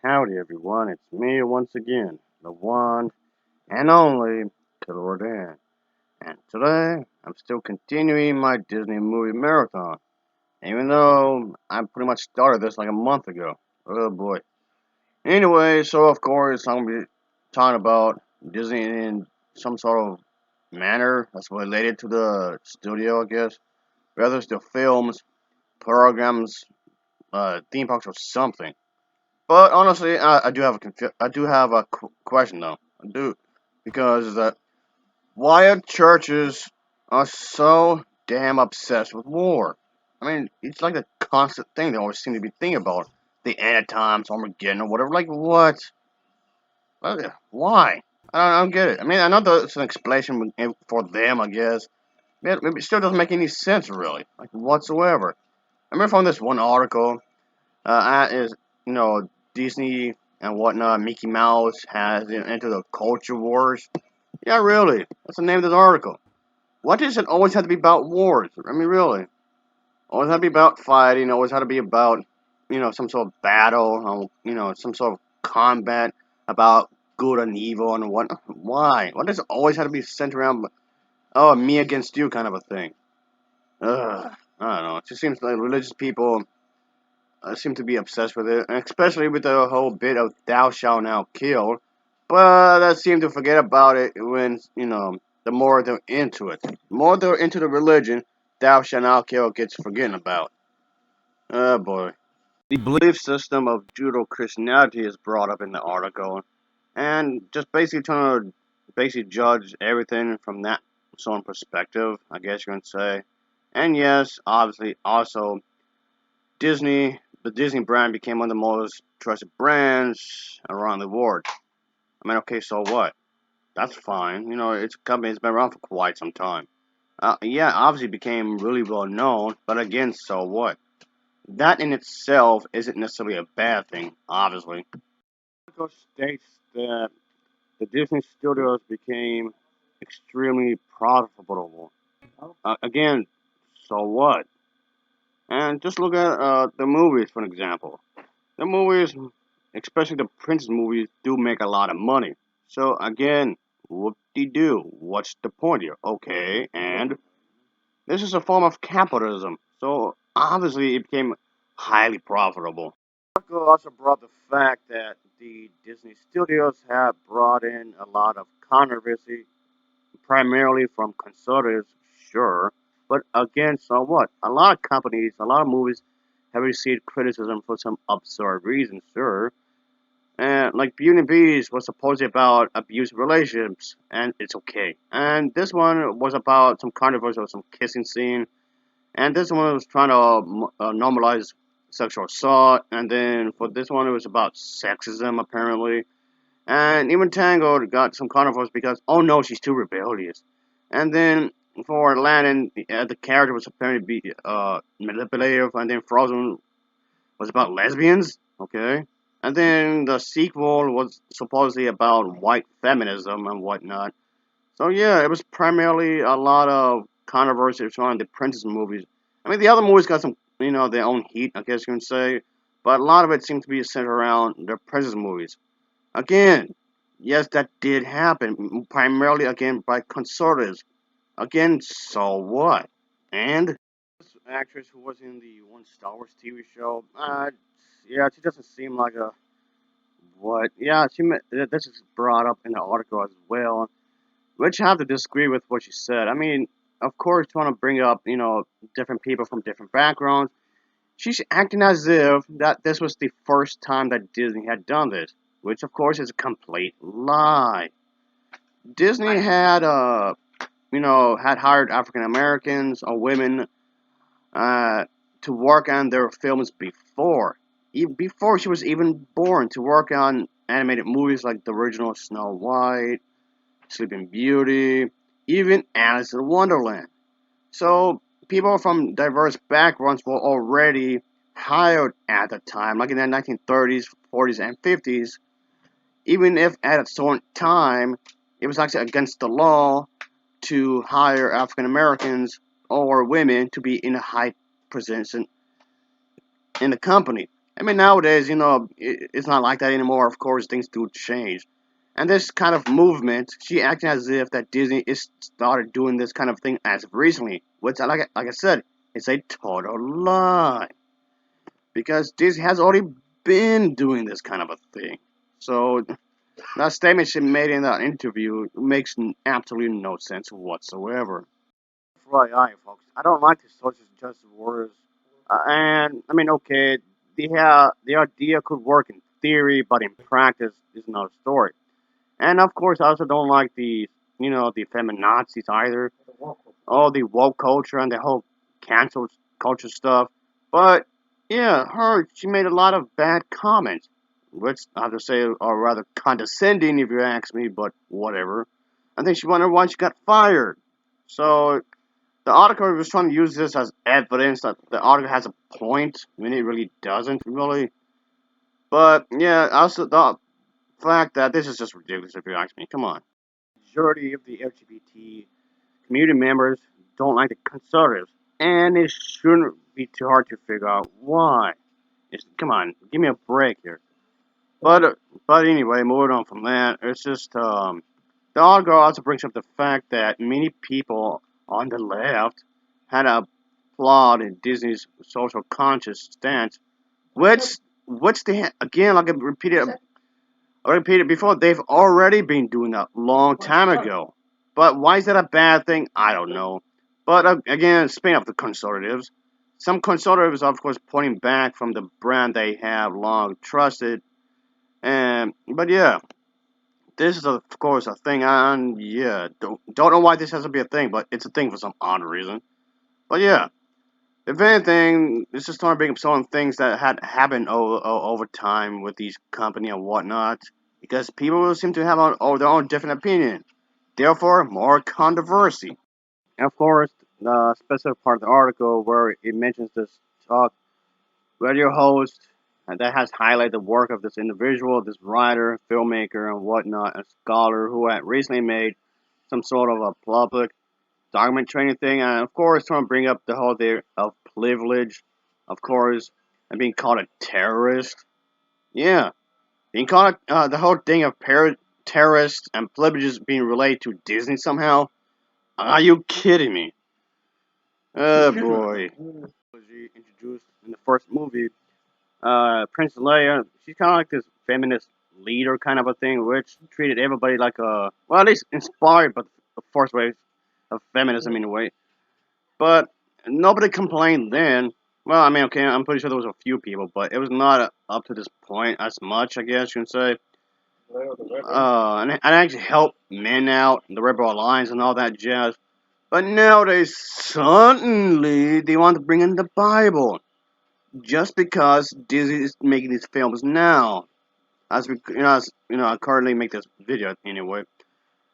Howdy everyone, it's me once again, the one and only Killer Dan. And today, I'm still continuing my Disney movie marathon, even though I pretty much started this like a month ago. Oh boy. Anyway, so of course, I'm going to be talking about Disney in some sort of manner that's related to the studio, I guess. Whether it's the films, programs, theme parks, or something. But honestly, I do have a question though. I do because why are churches are so damn obsessed with war? I mean, it's like a constant thing they always seem to be thinking about the end of times, Armageddon, or whatever. Like what? Why? I don't get it. I mean, I know there's an explanation for them, I guess. It still doesn't make any sense really, like whatsoever. I remember from this one article. Is Disney and whatnot. Mickey Mouse has into the culture wars. Yeah, really. That's the name of this article. What does it always have to be about wars? I mean, really. Always have to be about fighting. Always have to be about some sort of battle. Some sort of combat about good and evil and what. Why? What does it always have to be centered around? Oh, me against you kind of a thing. Ugh. I don't know. It just seems like religious people seem to be obsessed with it, and especially with the whole bit of "thou shalt not kill." But I seem to forget about it when the more they're into it, the more they're into the religion, "thou shalt not kill" gets forgotten about. Oh boy. The belief system of Judeo-Christianity is brought up in the article, and just basically trying to basically judge everything from that sort of perspective, I guess you can say. And yes, obviously, also Disney, the Disney brand became one of the most trusted brands around the world. I mean, okay, so what? That's fine. It's a company that's been around for quite some time. Yeah, obviously became really well known, but again, so what? That in itself isn't necessarily a bad thing, obviously. The article states that the Disney studios became extremely profitable. Again, so what? And just look at the movies, for an example. The movies, especially the princess movies, do make a lot of money. So again, whoop-de-doo. What's the point here? Okay, and this is a form of capitalism. So obviously, it became highly profitable. The article also brought the fact that the Disney studios have brought in a lot of controversy, primarily from conservatives, sure. But again, so what? A lot of companies, a lot of movies have received criticism for some absurd reasons, sure. And like Beauty and the Beast was supposedly about abusive relationships, and it's okay. And this one was about some controversy or some kissing scene, and this one was trying to normalize sexual assault. And then for this one, it was about sexism apparently. And even Tangled got some controversy because oh no, she's too rebellious. And then for Aladdin, the character was apparently be manipulative, and then Frozen was about lesbians. Okay. And then the sequel was supposedly about white feminism and whatnot. So yeah, it was primarily a lot of controversy surrounding the princess movies. I mean, the other movies got some, their own heat, I guess you can say, but a lot of it seemed to be centered around the princess movies. Again, yes, that did happen, primarily again by conservatives. Again, so what? And this actress who was in the one Star Wars TV show, yeah, she doesn't seem like a what? Yeah, this is brought up in the article as well, which I have to disagree with what she said. I mean, of course, trying to bring up, different people from different backgrounds. She's acting as if that this was the first time that Disney had done this, which of course is a complete lie. Disney had, had hired African Americans or women uh, to work on their films before, even before she was even born, to work on animated movies like the original Snow White, Sleeping Beauty, even Alice in Wonderland. So people from diverse backgrounds were already hired at the time, like in the 1930s, 40s, and 50s, even if at a certain time it was actually against the law to hire African Americans or women to be in a high position in the company. I mean, nowadays, it's not like that anymore. Of course, things do change. And this kind of movement, she acting as if that Disney is started doing this kind of thing as of recently, which, like I said, it's a total lie. Because Disney has already been doing this kind of a thing. So that statement she made in that interview makes absolutely no sense whatsoever. FYI, folks, I don't like the social justice warriors. And I mean, okay, the idea could work in theory, but in practice, is another story. And of course, I also don't like the feminazis either. All the woke culture and the whole cancel culture stuff. But yeah, she made a lot of bad comments, which I have to say are rather condescending if you ask me. But whatever. I think she wondered why she got fired. So the article was trying to use this as evidence that the article has a point when it really doesn't, really. But yeah, also the fact that this is just ridiculous if you ask me. Come on. Majority of the LGBT community members don't like the conservatives, and it shouldn't be too hard to figure out why. Come on, give me a break here. But anyway, moving on from that, it's just the article also brings up the fact that many people on the left had a applaud in Disney's social conscious stance, which they again, like I repeated before, they've already been doing that long time ago. But why is that a bad thing? I don't know. But again, speaking of the conservatives, some conservatives are of course pointing back from the brand they have long trusted. And but yeah, this is of course a thing, and yeah, don't know why this has to be a thing, but it's a thing for some odd reason. But yeah, if anything, this is trying to bring up some things that had happened over time with these company and whatnot, because people seem to have their own different opinion. Therefore, more controversy. And of course, the specific part of the article where it mentions this talk radio host that has highlighted the work of this individual, this writer, filmmaker, and whatnot, a scholar who had recently made some sort of a public document training thing, and of course, trying to bring up the whole thing of privilege, of course, and being called a terrorist. Yeah, being called the whole thing of terrorists and privileges being related to Disney somehow. Are you kidding me? Oh boy. Introduced in the first movie, Princess Leia, she's kind of like this feminist leader kind of a thing, which treated everybody like well, at least inspired, but the first wave of feminism in a way. But nobody complained then. Well, I mean, okay, I'm pretty sure there was a few people, but it was not up to this point as much, I guess you can say. And actually helped men out, the Rebel Alliance and all that jazz. But nowadays, suddenly, they want to bring in the Bible. Just because Disney is making these films now. I currently make this video anyway.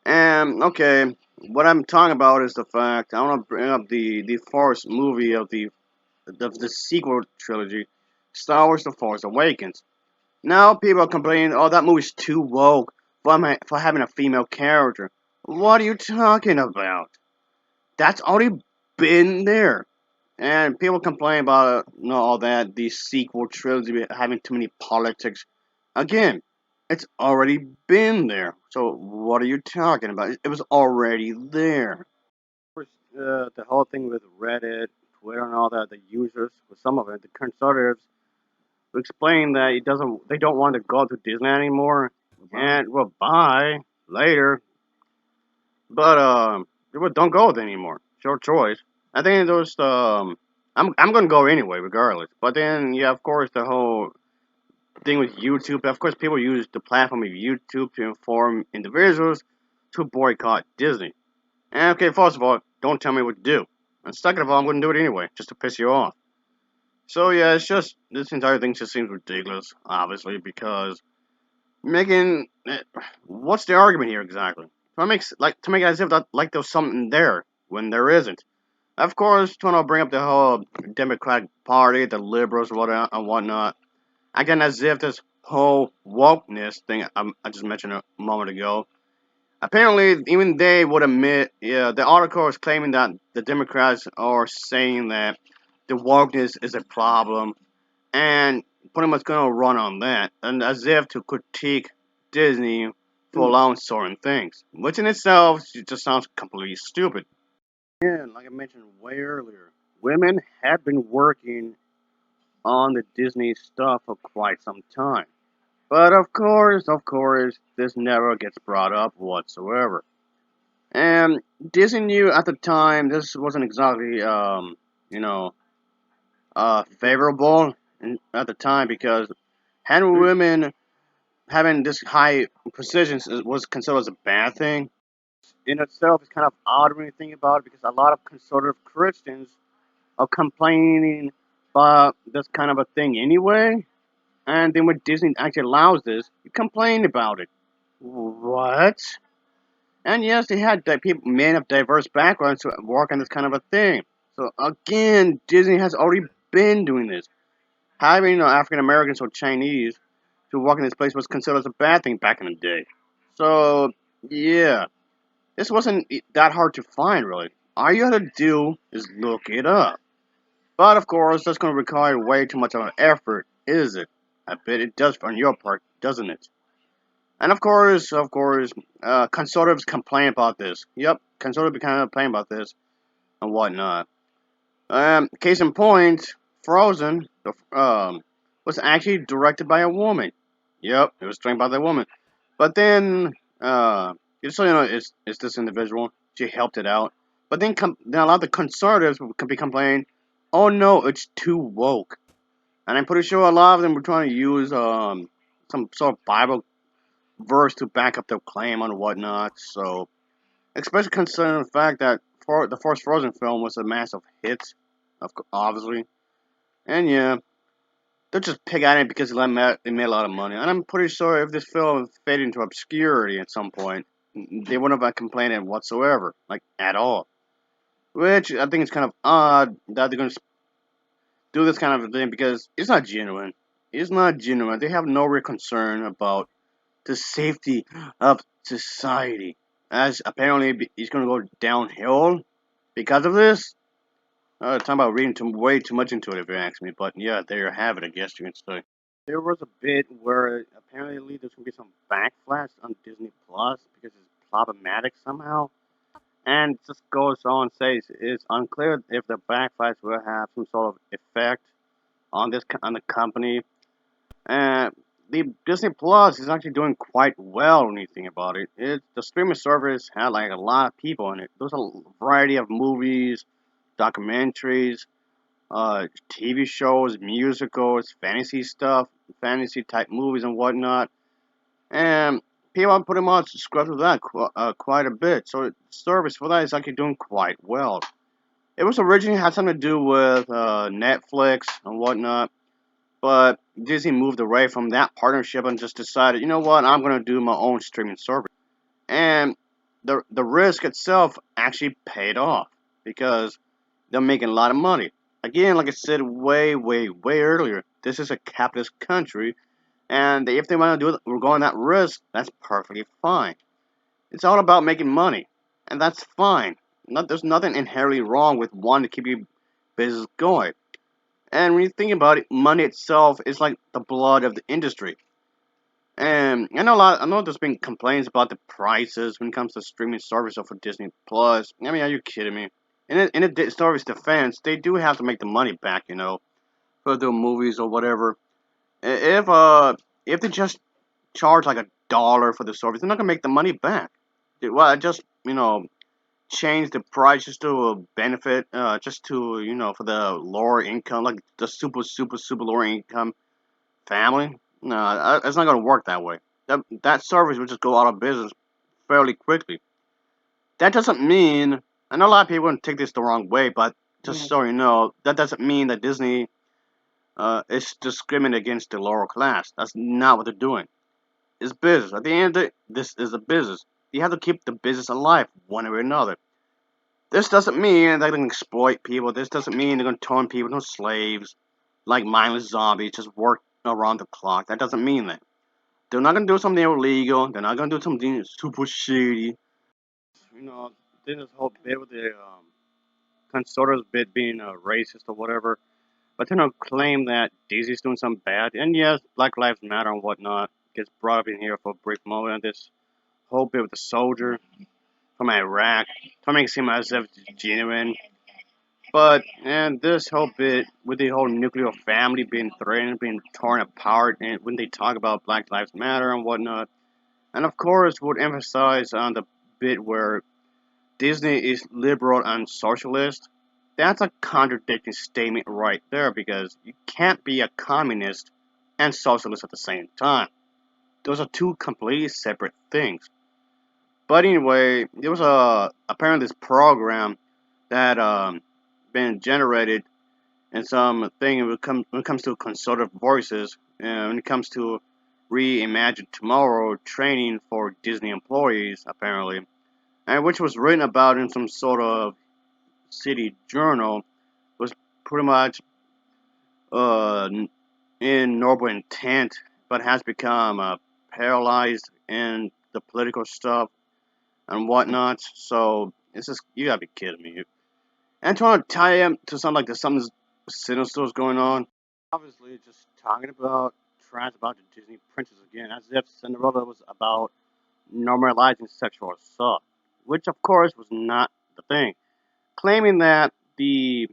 And okay, what I'm talking about is the fact I want to bring up the first movie of the sequel trilogy, Star Wars: The Force Awakens. Now people are complaining, oh, that movie's too woke for having a female character. What are you talking about? That's already been there. And people complain about all that the sequel trilogy having too many politics. Again, it's already been there. So what are you talking about? It was already there. Course, the whole thing with Reddit, Twitter, and all that, the users, with some of it, the conservatives, explain that they don't want to go to Disney anymore, and well, bye later, but well, don't go there anymore. It's your choice. I think those I'm gonna go anyway, regardless. But then, yeah, of course, the whole thing with YouTube. Of course, people use the platform of YouTube to inform individuals to boycott Disney. And okay, first of all, don't tell me what to do. And second of all, I'm going to do it anyway, just to piss you off. So yeah, it's just this entire thing just seems ridiculous, obviously, because making what's the argument here exactly? To make it as if that like there's something there when there isn't. Of course, trying to bring up the whole Democratic Party, the liberals, and whatnot. Again, as if this whole wokeness thing I just mentioned a moment ago. Apparently, even they would admit, yeah, the article is claiming that the Democrats are saying that the wokeness is a problem, and pretty much gonna run on that, and as if to critique Disney for allowing certain things, which in itself just sounds completely stupid. And like I mentioned way earlier, women have been working on the Disney stuff for quite some time. But of course, this never gets brought up whatsoever. And Disney knew at the time this wasn't exactly, you know, favorable at the time because having women having this high positions was considered as a bad thing. In itself, it's kind of odd when you think about it because a lot of conservative Christians are complaining about this kind of a thing anyway. And then when Disney actually allows this, you complain about it. What? And yes, they had people, men of diverse backgrounds to work on this kind of a thing. So again, Disney has already been doing this. Having African Americans or Chinese to work in this place was considered as a bad thing back in the day. So yeah, this wasn't that hard to find really. All you have to do is look it up. But of course, that's going to require way too much of an effort, is it? I bet it does on your part, doesn't it? And of course, conservatives complain about this. Yep, conservatives kind of complain about this and whatnot. Case in point, Frozen was actually directed by a woman. Yep, it was directed by the woman. But then, just so you know, it's this individual. She helped it out. But then a lot of the conservatives could be complaining, "Oh no, it's too woke." And I'm pretty sure a lot of them were trying to use some sort of Bible verse to back up their claim and whatnot. So, especially considering the fact that the first Frozen film was a massive hit, obviously, and yeah, they're just pick at it because they made a lot of money. And I'm pretty sure if this film faded into obscurity at some point, they wouldn't have complained whatsoever, like at all. Which I think is kind of odd that they're going to do this kind of thing because it's not genuine. It's not genuine. They have no real concern about the safety of society. As apparently it's going to go downhill because of this. Talking about reading way too much into it, if you ask me. But yeah, there you have it. I guess you can say. There was a bit where apparently there's going to be some backlash on Disney Plus because it's problematic somehow. And it just goes on says it's unclear if the backlash will have some sort of effect on on the company. And the Disney Plus is actually doing quite well when you think about it. The streaming service had like a lot of people in it. There's a variety of movies, documentaries, TV shows, musicals, fantasy stuff, fantasy type movies and whatnot. And people pretty much subscribe to that quite a bit. So the service for that is actually doing quite well. It was originally had something to do with Netflix and whatnot, but Disney moved away from that partnership and just decided, you know what, I'm gonna do my own streaming service. And the risk itself actually paid off because they're making a lot of money. Again, like I said way earlier, this is a capitalist country, and if they want to do it, we're going that risk. That's perfectly fine. It's all about making money, and that's fine. There's nothing inherently wrong with wanting to keep your business going. And when you think about it, money itself is like the blood of the industry. And I know there's been complaints about the prices when it comes to streaming service for Disney Plus. I mean, are you kidding me? In a service defense, they do have to make the money back, for the movies or whatever. If if they just charge like $1 for the service, they're not gonna make the money back. Well, just change the price just to benefit, just to for the lower income, like the super lower income family. No, it's not gonna work that way. That service will just go out of business fairly quickly. That doesn't mean I know a lot of people take this the wrong way, but just so you know, that doesn't mean that Disney is discriminating against the lower class. That's not what they're doing. It's business. At the end of the day, this is a business. You have to keep the business alive one way or another. This doesn't mean they're going to exploit people. This doesn't mean they're going to turn people into slaves, like mindless zombies, just work around the clock. That doesn't mean that. They're not going to do something illegal. They're not going to do something super shady. You know, this whole bit with the conservatives bit being racist or whatever. but they don't claim that Disney's doing something bad. And yes, Black Lives Matter and whatnot gets brought up in here for a brief moment. This whole bit with the soldier from Iraq, to make it seem as if it's genuine. But and this whole bit with the whole nuclear family being threatened, being torn apart, and when they talk about Black Lives Matter and whatnot, and of course would emphasize on the bit where Disney is liberal and socialist. That's a contradicting statement right there because you can't be a communist and socialist at the same time. Those are two completely separate things. But anyway, there was apparently this program that been generated and some thing when it comes to consultative voices and when it comes to reimagine tomorrow training for Disney employees apparently, and which was written about in some sort of city journal was pretty much uh, in noble intent, but has become paralyzed in the political stuff and whatnot. So it's just you gotta be kidding me. And trying to tie him to something like this, something sinister is going on. Obviously, just talking about trash about the Disney princess again, as if Cinderella was about normalizing sexual assault, which of course was not the thing. Claiming that the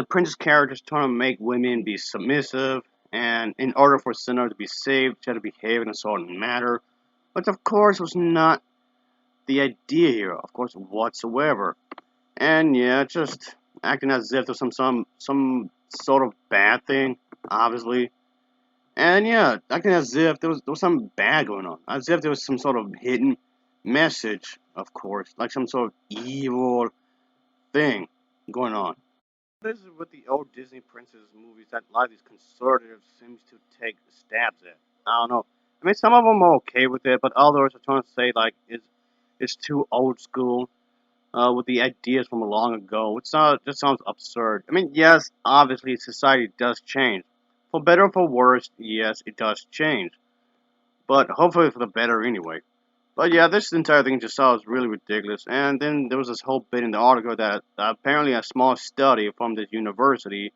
princess character is trying to make women be submissive, and in order for Cinderella to be saved, she had to behave in a certain manner, which of course was not the idea here, of course whatsoever. And yeah, just acting as if there's some sort of bad thing, obviously. And yeah, acting as if there was something bad going on, as if there was some sort of hidden message, of course, like some sort of evil thing going on. This is with the old Disney princess movies that a lot of these conservatives seems to take stabs at. I don't know. I mean, some of them are okay with it, but others are trying to say like it's too old school with the ideas from long ago. It's not just sounds absurd. I mean, yes, obviously society does change, for better or for worse. Yes, it does change, but hopefully for the better anyway. But yeah, this entire thing just sounds really ridiculous. And then there was this whole bit in the article that apparently a small study from this university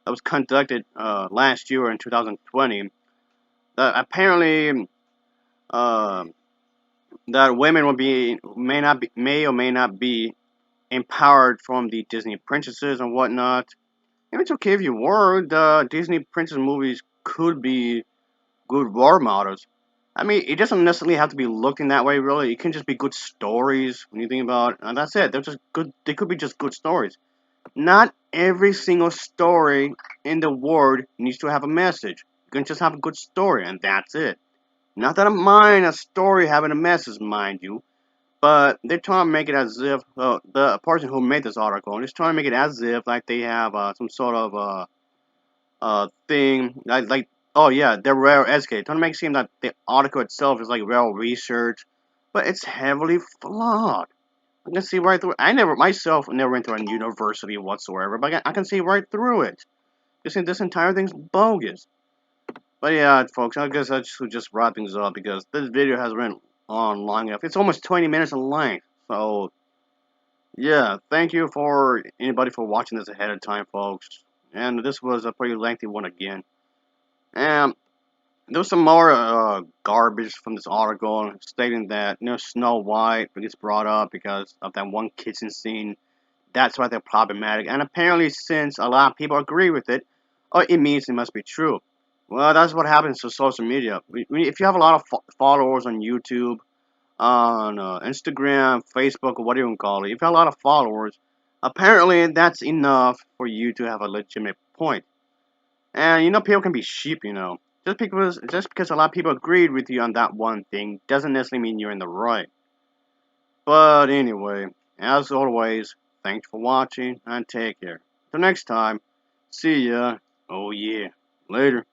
that was conducted last year in 2020 that apparently uh, that women will be may or may not be empowered from the Disney princesses and whatnot. And it's okay if you were. The Disney princess movies could be good role models. I mean, it doesn't necessarily have to be looking that way, really. It can just be good stories when you think about it. And that's it. They're just good. They could be just good stories. Not every single story in the world needs to have a message. You can just have a good story, and that's it. Not that I mind a story having a message, mind you, but they're trying to make it as if the person who made this article is trying to make it as if like they have some sort of thing oh yeah, they're well educated. Trying to make it seem that the article itself is like well researched, but it's heavily flawed. I can see right through. I never myself never went to a university whatsoever, but I can see right through it. This entire thing's bogus. But yeah, folks, I guess I should just wrap things up because this video has been on long enough. It's almost 20 minutes in length. So yeah, thank you for anybody for watching this ahead of time, folks. And this was a pretty lengthy one again. And there was some more garbage from this article stating that Snow White gets brought up because of that one kitchen scene. That's why they're problematic. And apparently, since a lot of people agree with it, it means it must be true. Well, that's what happens to social media. If you have a lot of followers on YouTube, on Instagram, Facebook, or whatever you want to call it, if you have a lot of followers, apparently that's enough for you to have a legitimate point. And people can be sheep. Just because a lot of people agreed with you on that one thing doesn't necessarily mean you're in the right. But anyway, as always, thanks for watching and take care. Till next time, see ya. Oh yeah, later.